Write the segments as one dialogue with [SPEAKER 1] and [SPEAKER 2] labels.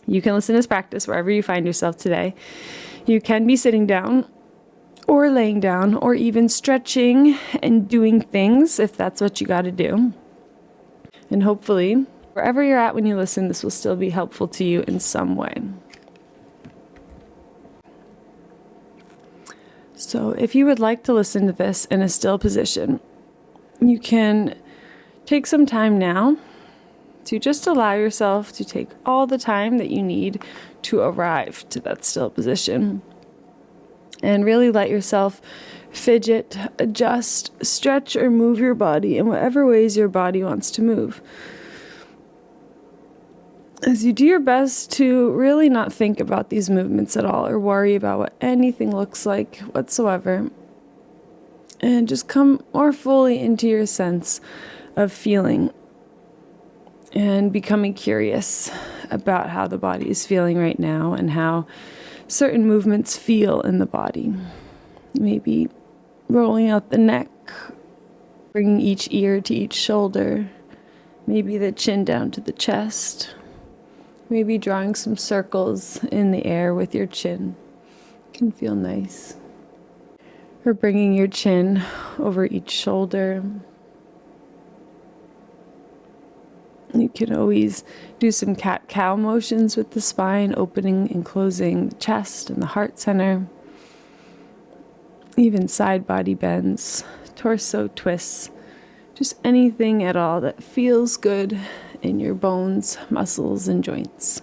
[SPEAKER 1] You can listen to this practice wherever you find yourself today. You can be sitting down or laying down or even stretching and doing things if that's what you got to do. And hopefully, wherever you're at when you listen, this will still be helpful to you in some way. So if you would like to listen to this in a still position, you can take some time now to just allow yourself to take all the time that you need to arrive to that still position. And really let yourself fidget, adjust, stretch, or move your body in whatever ways your body wants to move. As you do your best to really not think about these movements at all or worry about what anything looks like whatsoever. And just come more fully into your sense of feeling and becoming curious about how the body is feeling right now and how certain movements feel in the body. Maybe rolling out the neck, bringing each ear to each shoulder, maybe the chin down to the chest, maybe drawing some circles in the air with your chin. It can feel nice. Or bringing your chin over each shoulder. You can always do some cat-cow motions with the spine, opening and closing the chest and the heart center. Even side body bends, torso twists, just anything at all that feels good in your bones, muscles, and joints.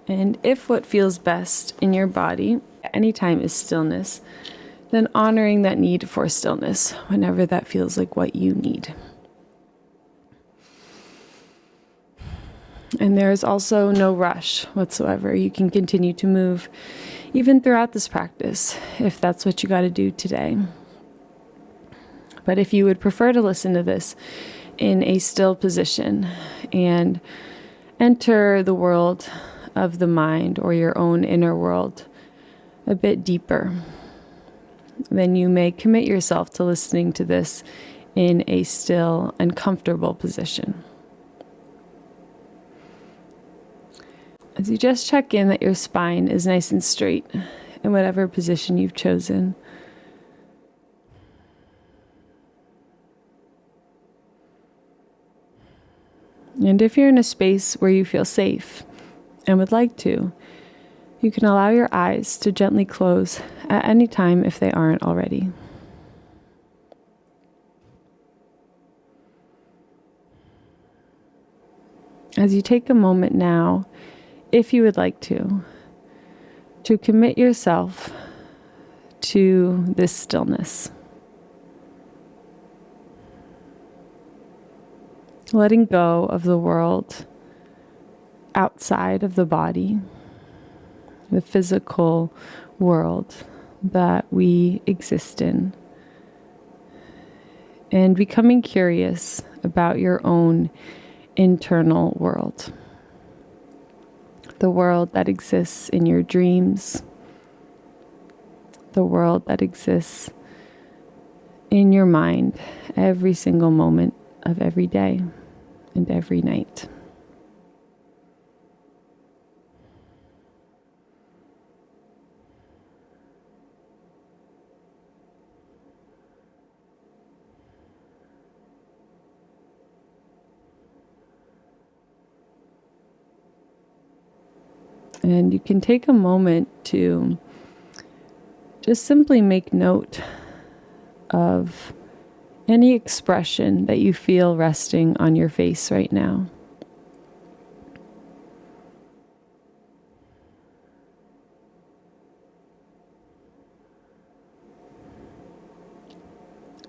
[SPEAKER 1] And if what feels best in your body at any time is stillness, then honoring that need for stillness whenever that feels like what you need. And there is also no rush whatsoever. You can continue to move even throughout this practice if that's what you got to do today. But if you would prefer to listen to this in a still position and enter the world of the mind or your own inner world a bit deeper, then you may commit yourself to listening to this in a still and comfortable position. As you just check in that your spine is nice and straight in whatever position you've chosen. And if you're in a space where you feel safe and would like to, you can allow your eyes to gently close at any time if they aren't already. As you take a moment now, if you would like to commit yourself to this stillness. Letting go of the world outside of the body, the physical world that we exist in, and becoming curious about your own internal world. The world that exists in your dreams, the world that exists in your mind every single moment of every day and every night. And you can take a moment to just simply make note of any expression that you feel resting on your face right now.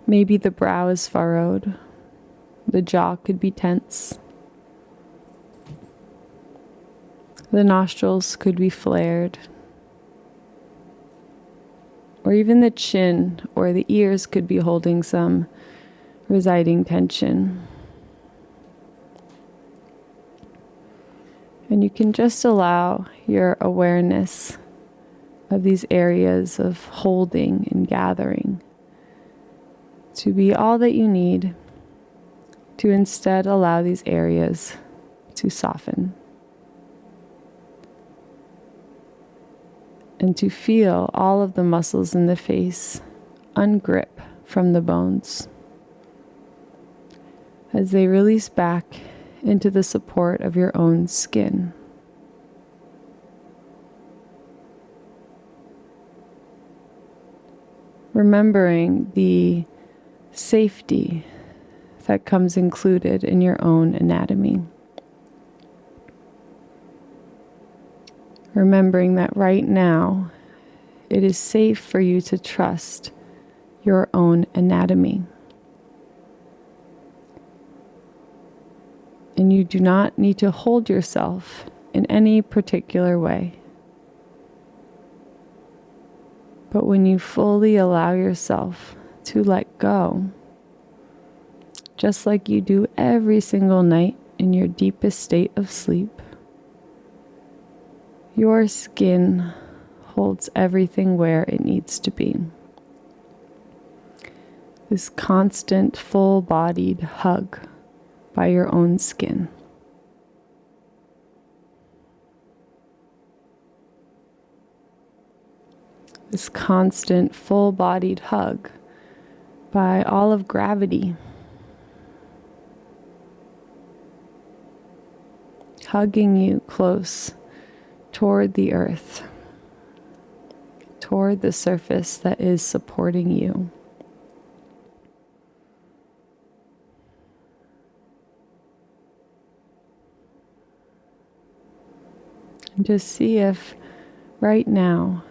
[SPEAKER 1] Maybe the brow is furrowed, the jaw could be tense. The nostrils could be flared, or even the chin or the ears could be holding some residing tension. And you can just allow your awareness of these areas of holding and gathering to be all that you need to instead allow these areas to soften and to feel all of the muscles in the face ungrip from the bones as they release back into the support of your own skin. Remembering the safety that comes included in your own anatomy. Remembering that right now, it is safe for you to trust your own anatomy. And you do not need to hold yourself in any particular way. But when you fully allow yourself to let go, just like you do every single night in your deepest state of sleep, your skin holds everything where it needs to be. This constant, full-bodied hug by your own skin. This constant, full-bodied hug by all of gravity. Hugging you close toward the earth, toward the surface that is supporting you. And just see if right now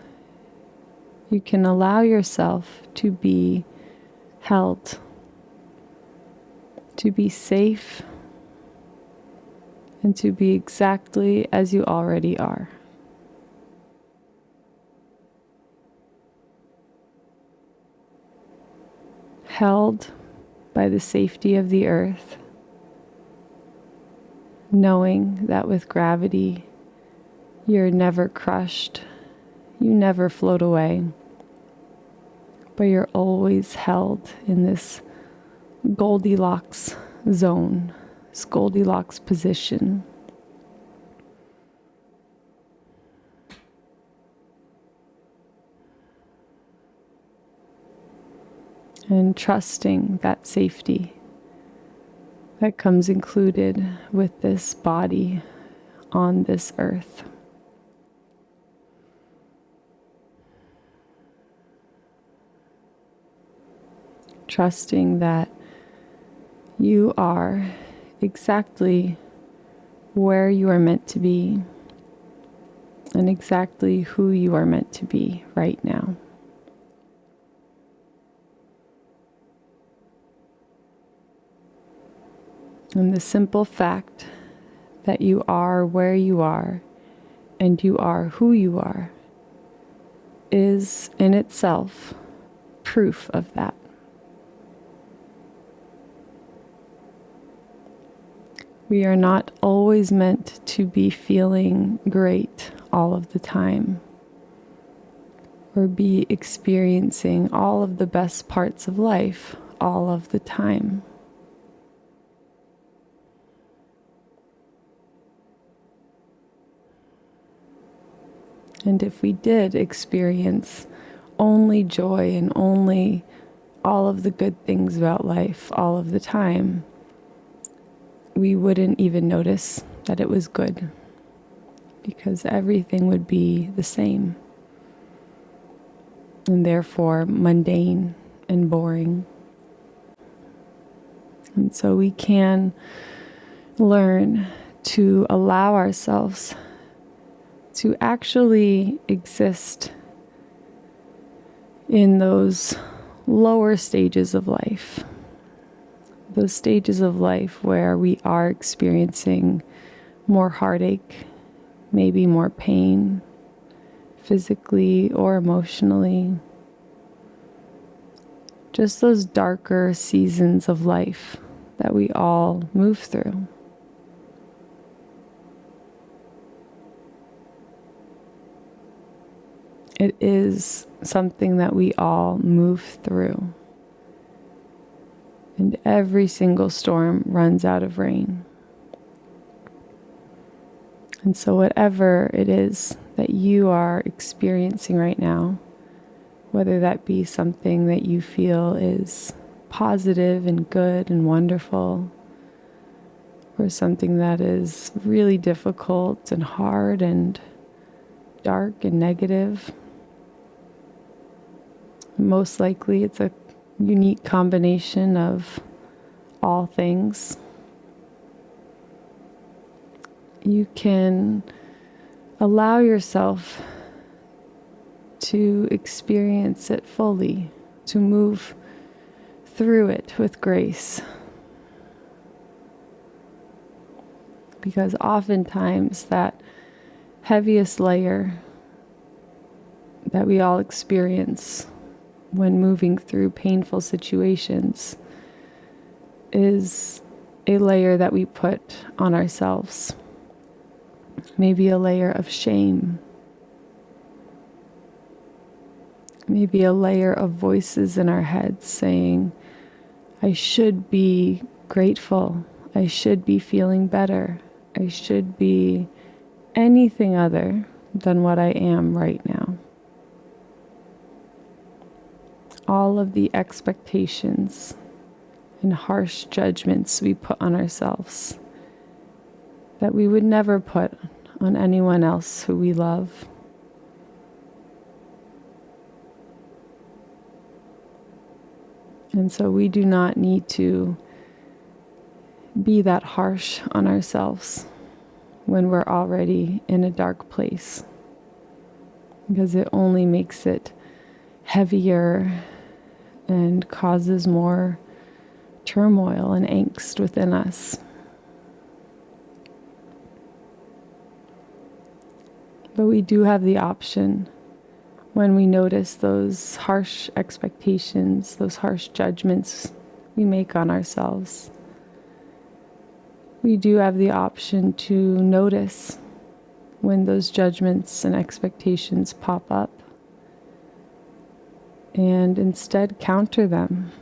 [SPEAKER 1] you can allow yourself to be held, to be safe, and to be exactly as you already are. Held by the safety of the earth, knowing that with gravity, you're never crushed, you never float away, but you're always held in this Goldilocks zone, this Goldilocks position. And trusting that safety that comes included with this body on this earth. Trusting that you are exactly where you are meant to be and exactly who you are meant to be right now. And the simple fact that you are where you are and you are who you are is in itself proof of that. We are not always meant to be feeling great all of the time, or be experiencing all of the best parts of life all of the time. And if we did experience only joy and only all of the good things about life all of the time, we wouldn't even notice that it was good, because everything would be the same, and therefore mundane and boring. And so we can learn to allow ourselves to actually exist in those lower stages of life. Those stages of life where we are experiencing more heartache, maybe more pain, physically or emotionally. Just those darker seasons of life that we all move through. It is something that we all move through. And every single storm runs out of rain. And so whatever it is that you are experiencing right now, whether that be something that you feel is positive and good and wonderful, or something that is really difficult and hard and dark and negative, most likely it's a unique combination of all things. You can allow yourself to experience it fully, to move through it with grace. Because oftentimes that heaviest layer that we all experience when moving through painful situations is a layer that we put on ourselves. Maybe a layer of shame. Maybe a layer of voices in our heads saying, I should be grateful. I should be feeling better. I should be anything other than what I am right now. All of the expectations and harsh judgments we put on ourselves that we would never put on anyone else who we love. And so we do not need to be that harsh on ourselves when we're already in a dark place, because it only makes it heavier and causes more turmoil and angst within us. But we do have the option when we notice those harsh expectations, those harsh judgments we make on ourselves. We do have the option to notice when those judgments and expectations pop up and instead counter them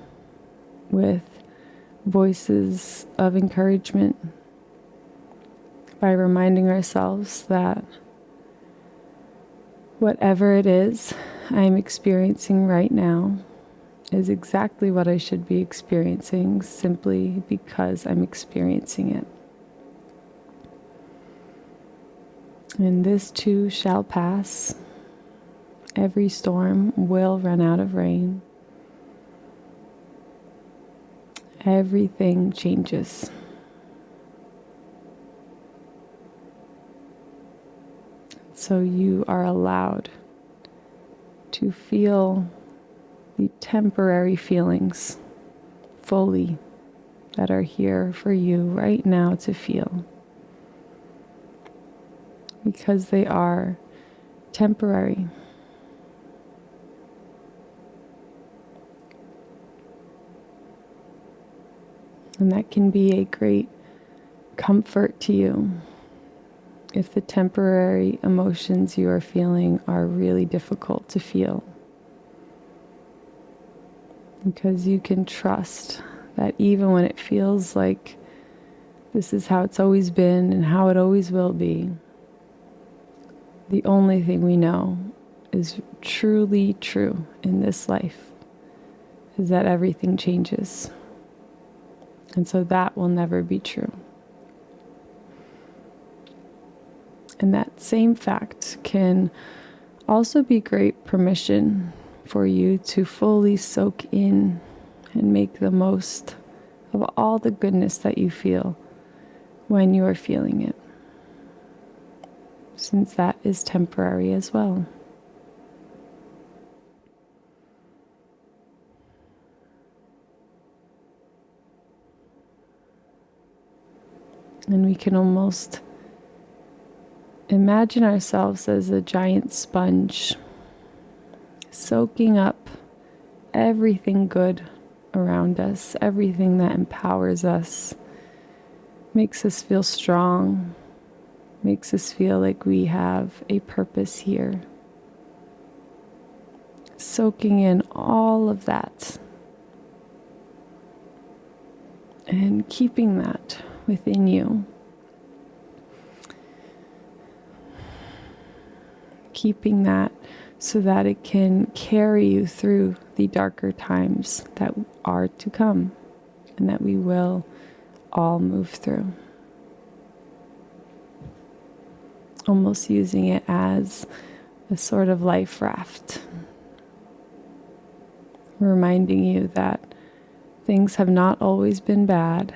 [SPEAKER 1] with voices of encouragement by reminding ourselves that whatever it is I'm experiencing right now is exactly what I should be experiencing simply because I'm experiencing it. And this too shall pass. Every storm will run out of rain. Everything changes. So you are allowed to feel the temporary feelings fully that are here for you right now to feel. Because they are temporary. And that can be a great comfort to you if the temporary emotions you are feeling are really difficult to feel. Because you can trust that even when it feels like this is how it's always been and how it always will be, the only thing we know is truly true in this life is that everything changes. And so that will never be true. And that same fact can also be great permission for you to fully soak in and make the most of all the goodness that you feel when you are feeling it, since that is temporary as well. And we can almost imagine ourselves as a giant sponge, soaking up everything good around us, everything that empowers us, makes us feel strong, makes us feel like we have a purpose here. soaking in all of that and keeping that within you. Keeping that so that it can carry you through the darker times that are to come and that we will all move through. Almost using it as a sort of life raft, reminding you that things have not always been bad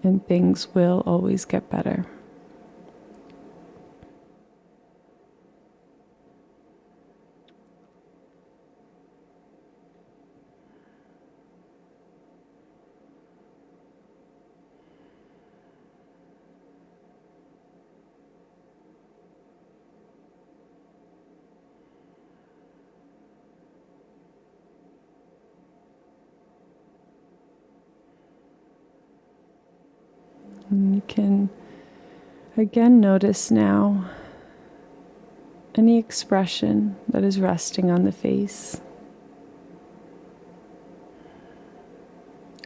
[SPEAKER 1] and things will always get better. And you can again notice now any expression that is resting on the face,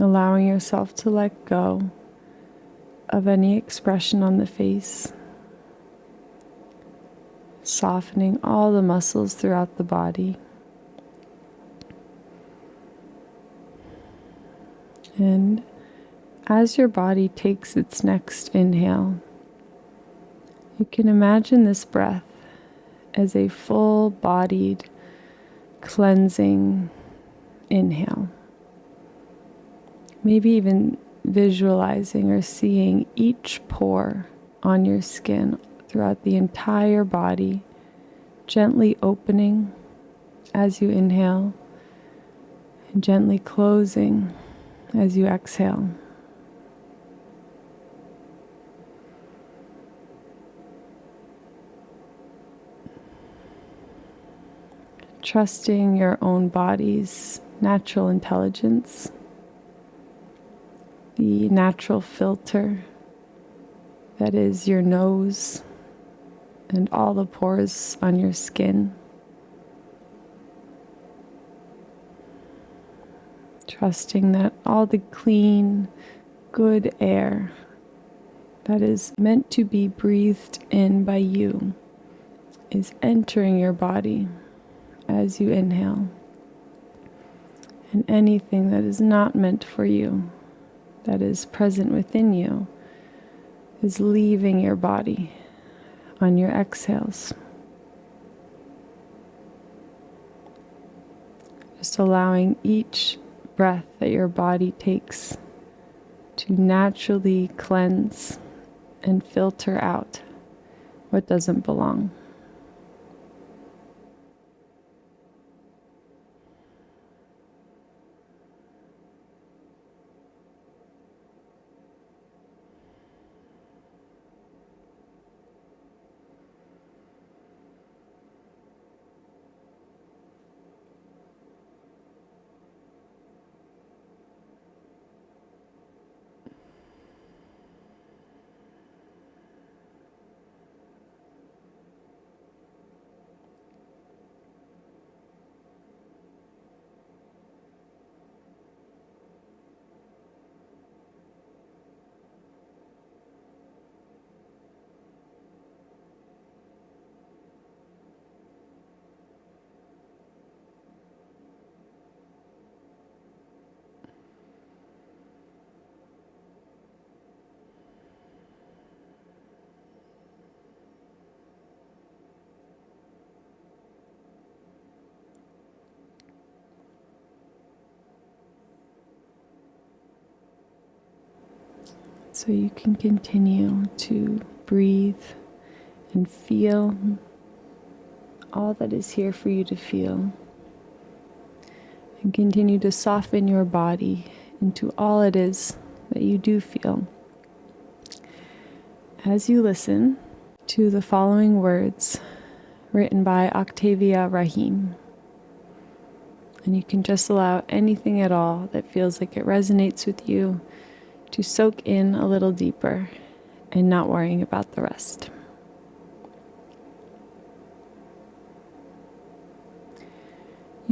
[SPEAKER 1] allowing yourself to let go of any expression on the face, softening all the muscles throughout the body. And as your body takes its next inhale, you can imagine this breath as a full-bodied, cleansing inhale. Maybe even visualizing or seeing each pore on your skin throughout the entire body, gently opening as you inhale, and gently closing as you exhale. Trusting your own body's natural intelligence, the natural filter that is your nose and all the pores on your skin. Trusting that all the clean, good air that is meant to be breathed in by you is entering your body as you inhale. And anything that is not meant for you, that is present within you, is leaving your body on your exhales. Just allowing each breath that your body takes to naturally cleanse and filter out what doesn't belong. So you can continue to breathe and feel all that is here for you to feel. And continue to soften your body into all it is that you do feel. As you listen to the following words written by Octavia Rahim, and you can just allow anything at all that feels like it resonates with you to soak in a little deeper and not worrying about the rest.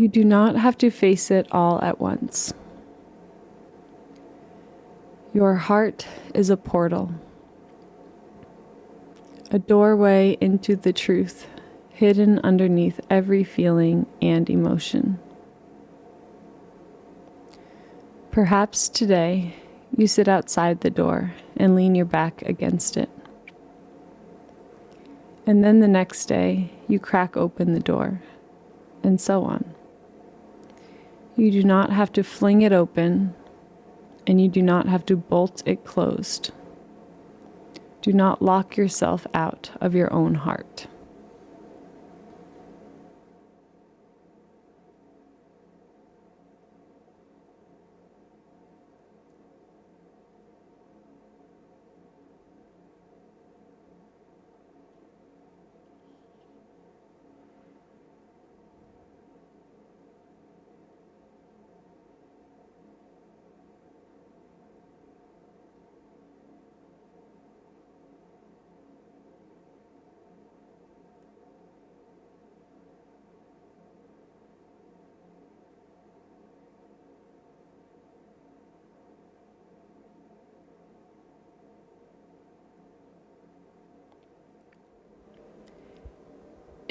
[SPEAKER 1] You do not have to face it all at once. Your heart is a portal, a doorway into the truth, hidden underneath every feeling and emotion. Perhaps today you sit outside the door and lean your back against it. And then the next day you crack open the door, and so on. You do not have to fling it open, and you do not have to bolt it closed. Do not lock yourself out of your own heart.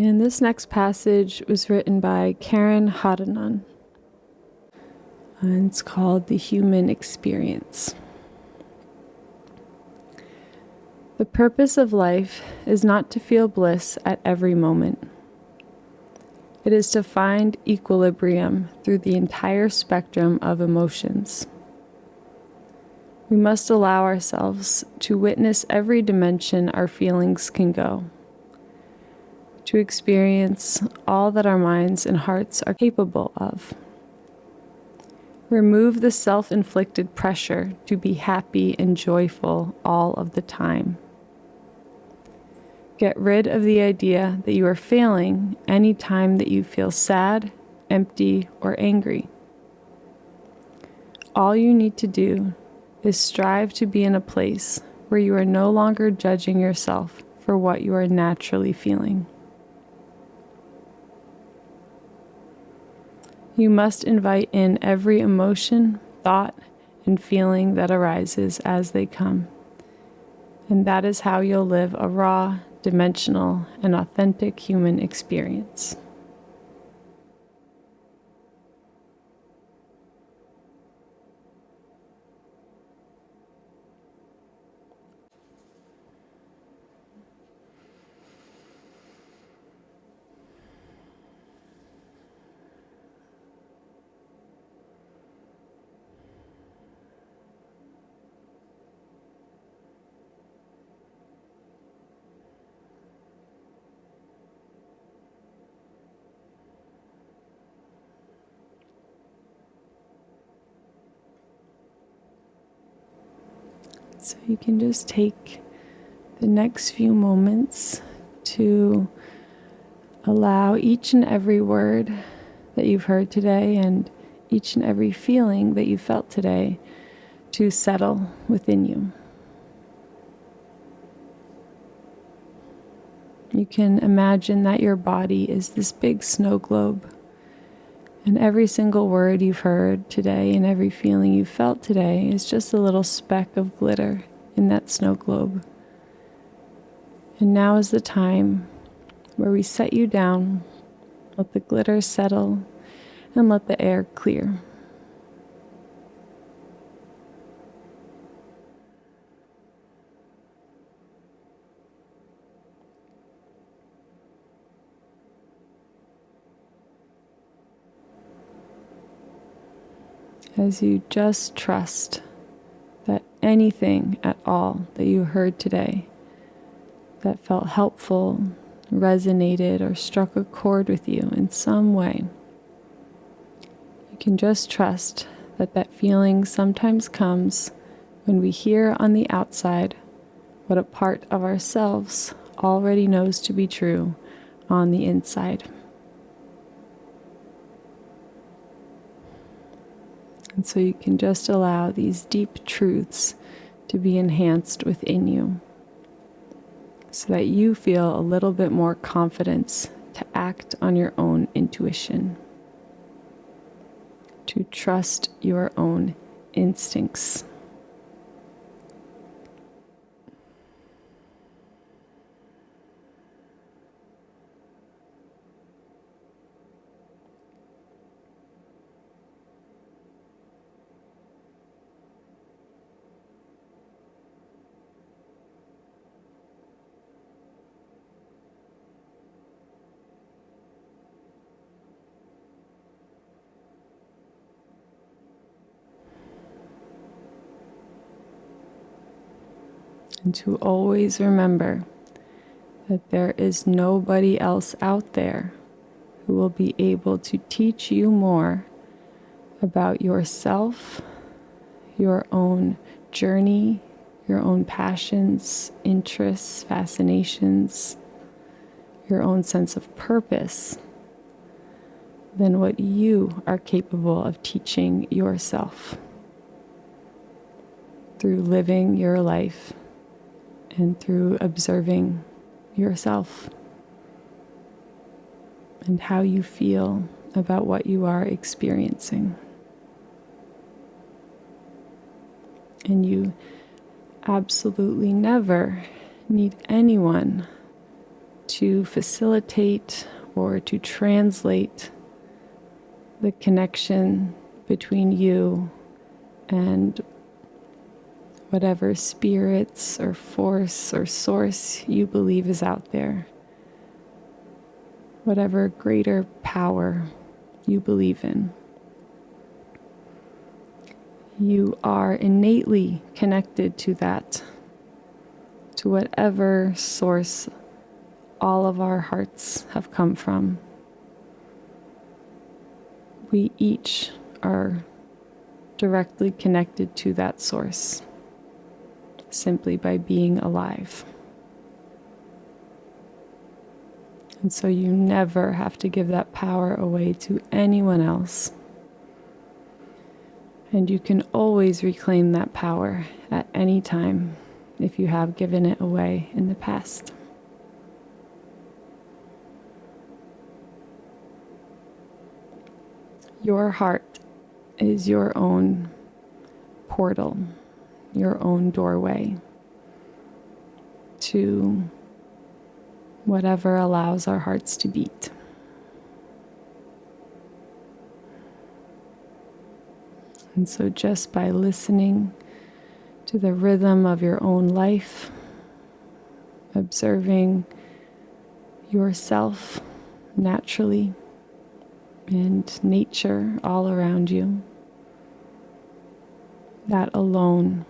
[SPEAKER 1] And this next passage was written by Hanan, and it's called The Human Experience. The purpose of life is not to feel bliss at every moment. It is to find equilibrium through the entire spectrum of emotions. We must allow ourselves to witness every dimension our feelings can go, to experience all that our minds and hearts are capable of. Remove the self-inflicted pressure to be happy and joyful all of the time. Get rid of the idea that you are failing any time that you feel sad, empty, or angry. All you need to do is strive to be in a place where you are no longer judging yourself for what you are naturally feeling. You must invite in every emotion, thought, and feeling that arises as they come. And that is how you'll live a raw, dimensional, and authentic human experience. So you can just take the next few moments to allow each and every word that you've heard today and each and every feeling that you felt today to settle within you. You can imagine that your body is this big snow globe, and every single word you've heard today and every feeling you felt today is just a little speck of glitter in that snow globe. And now is the time where we set you down, let the glitter settle, and let the air clear. As you just trust that anything at all that you heard today that felt helpful, resonated, or struck a chord with you in some way, you can just trust that that feeling sometimes comes when we hear on the outside what a part of ourselves already knows to be true on the inside. And so you can just allow these deep truths to be enhanced within you so that you feel a little bit more confidence to act on your own intuition. to trust your own instincts. And to always remember that there is nobody else out there who will be able to teach you more about yourself, your own journey, your own passions, interests, fascinations, your own sense of purpose than what you are capable of teaching yourself through living your life and through observing yourself and how you feel about what you are experiencing. And you absolutely never need anyone to facilitate or to translate the connection between you and whatever spirits or force or source you believe is out there, whatever greater power you believe in. You are innately connected to that, to whatever source all of our hearts have come from. We each are directly connected to that source, simply by being alive. And so you never have to give that power away to anyone else. And you can always reclaim that power at any time if you have given it away in the past. Your heart is your own portal, your own doorway to whatever allows our hearts to beat. And so just by listening to the rhythm of your own life, observing yourself naturally and nature all around you, that alone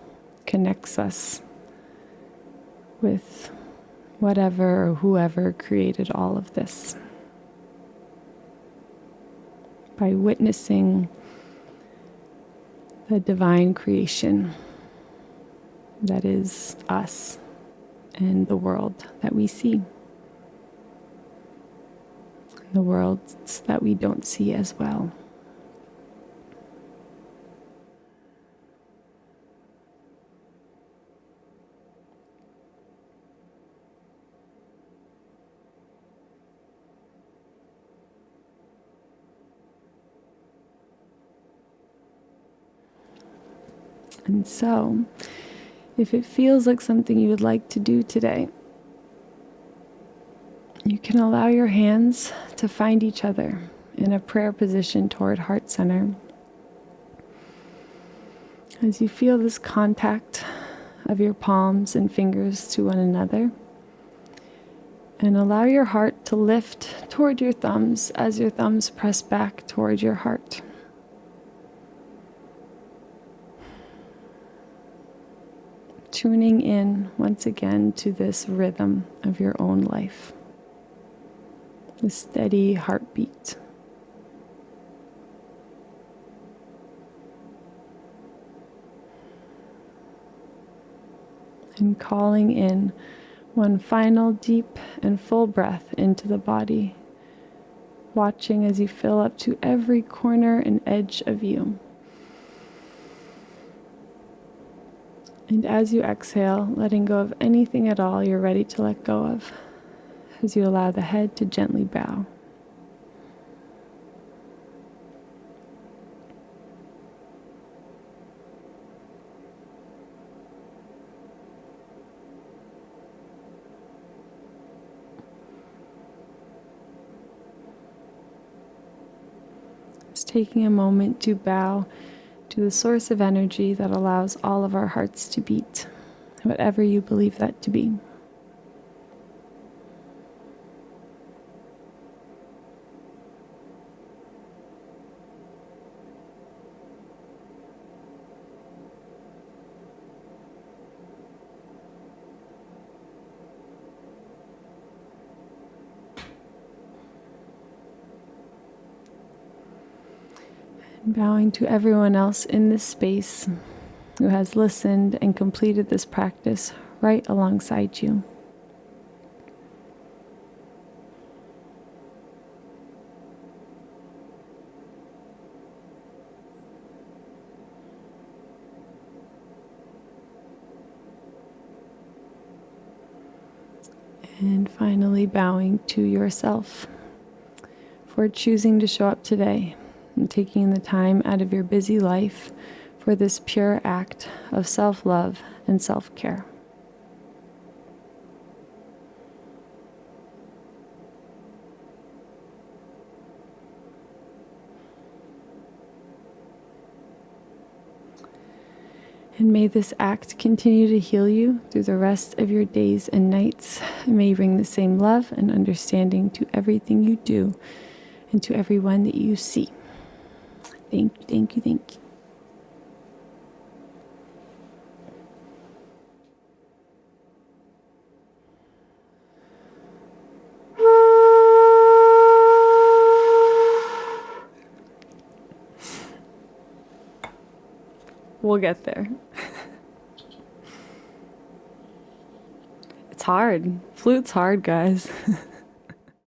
[SPEAKER 1] connects us with whatever or whoever created all of this. By witnessing the divine creation that is us and the world that we see, the worlds that we don't see as well. And so, if it feels like something you would like to do today, you can allow your hands to find each other in a prayer position toward heart center. As you feel this contact of your palms and fingers to one another, and allow your heart to lift toward your thumbs as your thumbs press back toward your heart. Tuning in once again to this rhythm of your own life, the steady heartbeat. And calling in one final deep and full breath into the body, watching as you fill up to every corner and edge of you. And as you exhale, letting go of anything at all you're ready to let go of, as you allow the head to gently bow. taking a moment to bow to the source of energy that allows all of our hearts to beat, whatever you believe that to be. Bowing to everyone else in this space who has listened and completed this practice right alongside you. And finally, bowing to yourself for choosing to show up today and taking the time out of your busy life for this pure act of self-love and self-care. And may this act continue to heal you through the rest of your days and nights. And may you bring the same love and understanding to everything you do and to everyone that you see. Thank you, thank you, thank you. We'll get there. It's hard. Flute's hard, guys.